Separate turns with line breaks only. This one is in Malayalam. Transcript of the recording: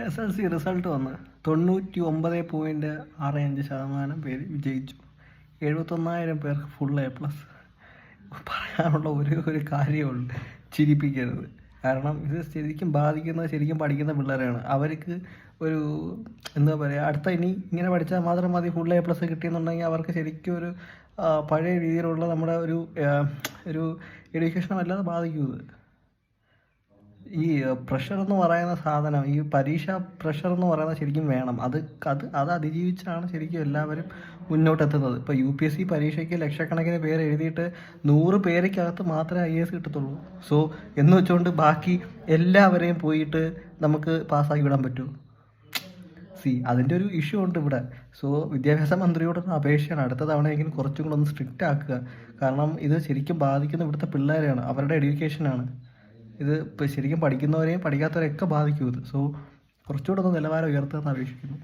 SLC റിസൾട്ട് വന്ന് 99.65% പേര് വിജയിച്ചു. 71,000 പേർക്ക് ഫുൾ A+. പറയാനുള്ള ഒരു കാര്യമുള്ളൂ, ചിരിപ്പിക്കരുത്. കാരണം ഇത് ശരിക്കും ബാധിക്കുന്നത് ശരിക്കും പഠിക്കുന്ന പിള്ളേരാണ്. അവർക്ക് ഒരു എന്താ പറയുക, അടുത്ത ഇനി ഇങ്ങനെ പഠിച്ചാൽ മാത്രം മതി ഫുൾ A+ കിട്ടിയെന്നുണ്ടെങ്കിൽ അവർക്ക് ശരിക്കും ഒരു പഴയ രീതിയിലുള്ള നമ്മുടെ ഒരു എഡ്യൂക്കേഷനും അല്ലാതെ ബാധിക്കുന്നത്. ഈ പ്രഷർ എന്ന് പറയുന്ന സാധനം, ഈ പരീക്ഷ പ്രഷർ എന്ന് പറയുന്നത് ശരിക്കും വേണം. അത് അതിജീവിച്ചാണ് ശരിക്കും എല്ലാവരും മുന്നോട്ടെത്തുന്നത്. ഇപ്പോൾ UPSC പരീക്ഷയ്ക്ക് ലക്ഷക്കണക്കിന് പേര് എഴുതിയിട്ട് 100 പേരക്കകത്ത് മാത്രമേ IAS കിട്ടത്തുള്ളൂ. സോ എന്ന് വെച്ചുകൊണ്ട് ബാക്കി എല്ലാവരെയും പോയിട്ട് നമുക്ക് പാസ്സാക്കി വിടാൻ പറ്റുമോ? അതിൻ്റെ ഒരു ഇഷ്യൂ ഉണ്ട് ഇവിടെ. സോ വിദ്യാഭ്യാസ മന്ത്രിയോടൊന്ന് അപേക്ഷയാണ്, അടുത്ത തവണയെങ്കിലും കുറച്ചും കൂടെ ഒന്ന് സ്ട്രിക്റ്റ് ആക്കുക. കാരണം ഇത് ശരിക്കും ബാധിക്കുന്ന ഇവിടുത്തെ പിള്ളേരെയാണ്, അവരുടെ എഡ്യൂക്കേഷനാണ്. ഇത് ഇപ്പോൾ ശരിക്കും പഠിക്കുന്നവരെയും പഠിക്കാത്തവരെയൊക്കെ ബാധിക്കും ഇത്. സോ കുറച്ചുകൂടെ ഒന്ന് നിലവാരം ഉയർത്തുമെന്ന് അപേക്ഷിക്കുന്നു.